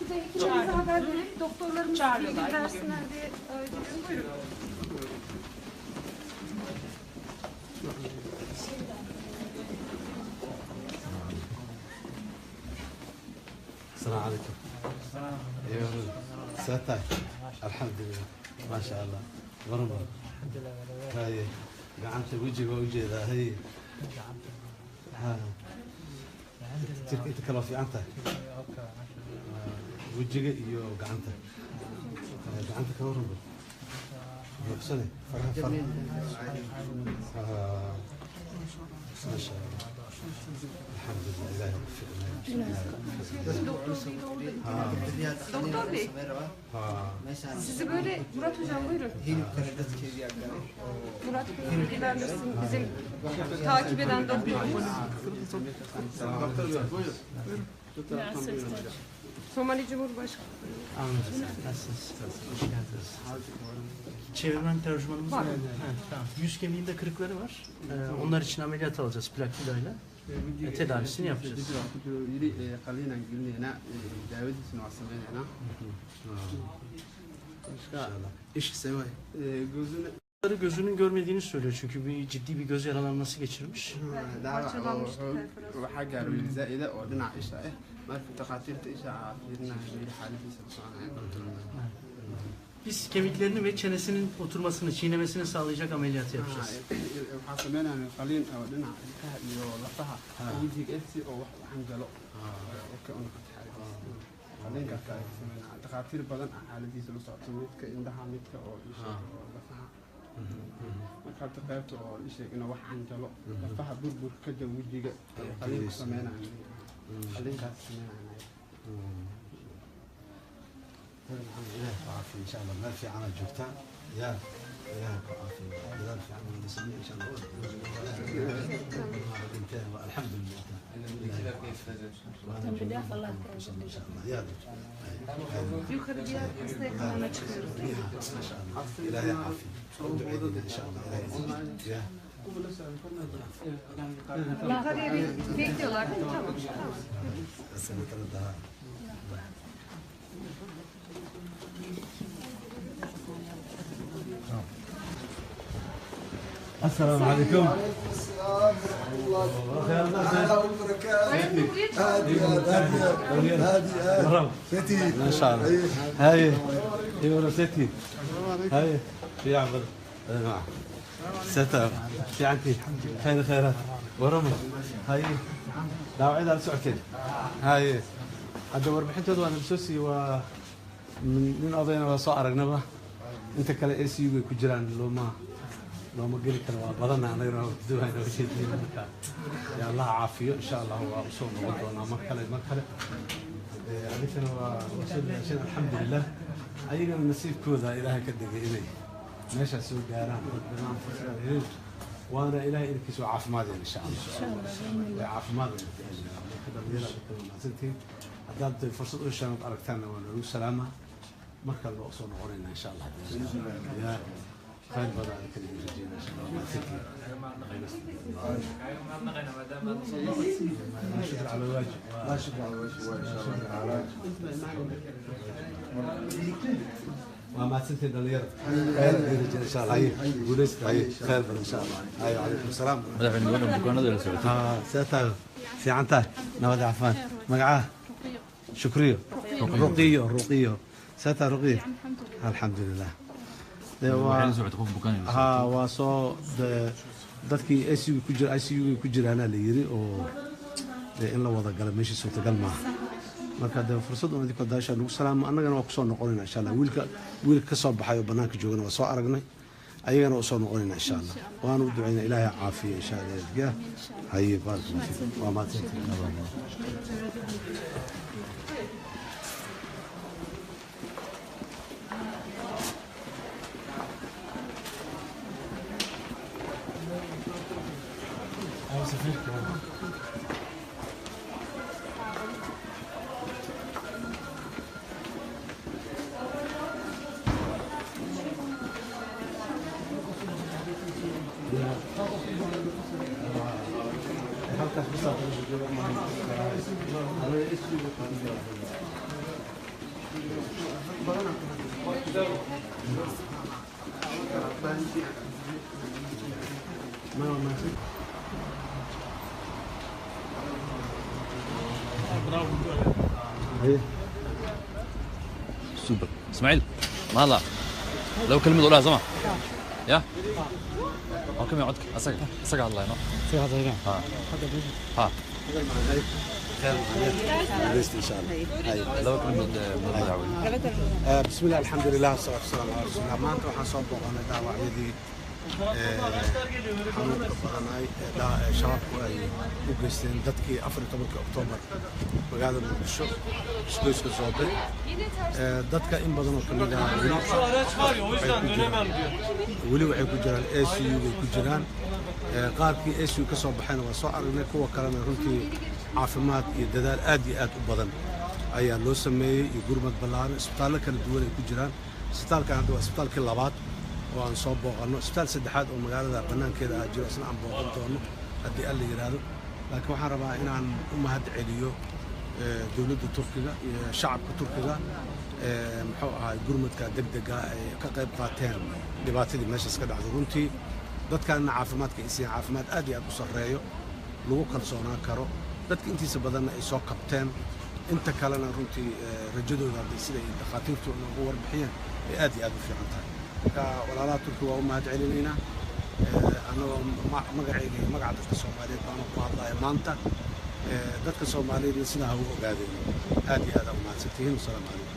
Bir de ikimize haber verip doktorlarımız bilgi versinler diye buyurun. السلام عليكم. ايوه ساتاي الحمد لله ما شاء الله ضربه هاي قعنت وجهك وجهها هي ها انت كلا في عنتك وجهك iyo gacanta gacanta ka waran ruuxsane faraha ما شاء الله الحمد لله إلهي وفقنا. Doktor Bey, sizi böyle Murat Hocam buyurun. Murat Bey bilgi vermişsin bizim takip eden doktorumuz. Somali Cumhurbaşkanı. Nasılsınız? Hoş geldiniz. Çevirmen tercümanımız var. Tamam. Yüz kemiğinde kırıkları var. Onlar için ameliyat alacağız plak vidayla. Tedavisini yapacağız. Gözünün görmediğini söylüyor çünkü bir ciddi bir göz yaralanması geçirmiş. Biz kemiklerini ve çenesinin oturmasını, çiğnemesini sağlayacak ameliyatı yapacağız. markaad qaybta oo isheeg inuu wax anjalo lafaha burbur ka jira wejiga qalliin ku sameynaayo qalliinkaas sameynaayo إلهي كعافية إن شاء الله ما في عمل جبتان يا إلهي كعافية إلهي في عمل نسميه إن شاء الله الحمد لله إن شاء الله يا Yukarı diğer hastaya kanalına çıkıyoruz. ما شاء الله إلهي عافية إن شاء الله يا Yukarıya bir bekliyorlar değil mi? Tamam. السنة ثلاثة السلام عليكم. السلام ورحمة الله وبركاته. هادي فتي ما شاء الله. هاي ايوه فتي هاي في عبد ستر في عندي خير خيرات ورمى هاي داوعي على سعتين هاي ادور بحنتود وانا بسوسي و من قضينا وصار ارقنبه انت كلا اي سي يو كجيران لو ما قلت كان بدنا نغير دوها انه شيء مكان يا الله عافيه ان شاء الله هو وصول ودونا مركله عليكنا وصول الحمد لله ايغا نصيب كودا الهي كدغي الي ماشي سو غاران وانا الهي انك سو عافماد ان شاء الله عافماد كذا ديرا سنتي هذا فرصه وشان اركتنا وانا سلامه مركل وصول نقولنا ان شاء الله يا خير بدأ كلمة جديدة إن شاء الله ما تكفي ما شكر على الواجب ما شكر على الواجب وما تنتهي دليل خير إن شاء الله هاي ولست هاي خير إن شاء الله هاي عليكم السلام مدحنا نقول بكون هذا السؤال ساتر في عنتها نواد عفان مقعاه شكرية رقية ساتر رقية الحمد لله waa soo dadkii ICU ku jiraana la yiri oo in la wada gala meeshii suurtagal maaha marka de fursad oo idinka daasha lagu salaamo annagana waa ku soo noqonayna insha Allah wiilka ka soo baxay oo banaanka joogana waa soo aragnay ayagana waa soo noqonayna insha Allah waanu ducayna Ilaahay caafiyo insha Allah haye barakallahu waa maadsantahay halkaas سوبر اسماعيل ما هلا لو كلمة قولها زمان يا أو كم يقعدك أسق على الله ها ها ان شاء الله لو كلمة بسم الله الحمد لله والصلاه والسلام على رسول الله maanta waxaan soo booqanay dhaawacyadii xanuunka badanay shabaabku ay u geysteen dadkii 14 Oktoobar magaalada Muqdisho isgoyska Soobe dadka in badan oo kamid ah weli waxay ku jiraan ACU way ku jiraan qaarkii ACU ka soo baxayna waa soo aragnay kuwa kalena runtii caafimaad iyo dadaal aad iyo aad u badan ayaa loo sameeyay iyo gurmad ballaaran isbitaallo kala duwan ay ku jiraan isbitaalkan hadda waa isbitaalkii labaad oo aan soo booqanno isbitaal saddexaad oo magaalada bannaankeeda ah jiro isna aan booqan doono haddii alla yidhaahdo laakiin waxaan rabaa inaan u mahad celiyo dowladda Turkiga iyo shacabka Turkiga muxuu ahaa gurmadka degdega ay ka qayb qaateen dhibaatadii meeshaas ka dhacday runtii dadkaana caafimaadka ay siiyeen caafimaad aad iyo aad u sarreeyo lagu kalsoonaan karo dadka intiisa badanna ay soo qabteen inta kalena runtii rajadooda hadday sida ay dhakhaatiirtu ugu warbixiyeen ay aad iyo aad u fiican tahay marka walaalaha Turkiga waa u mahad celinaynaa anagoo magacayga iyo magaca dadka Soomaaliyeed baan ku hadlayaa maanta dadka Soomaaliyeed sidaa ha u ogaadeen aad iyo aad u mahadsantihiin. Assalaamu calaykum.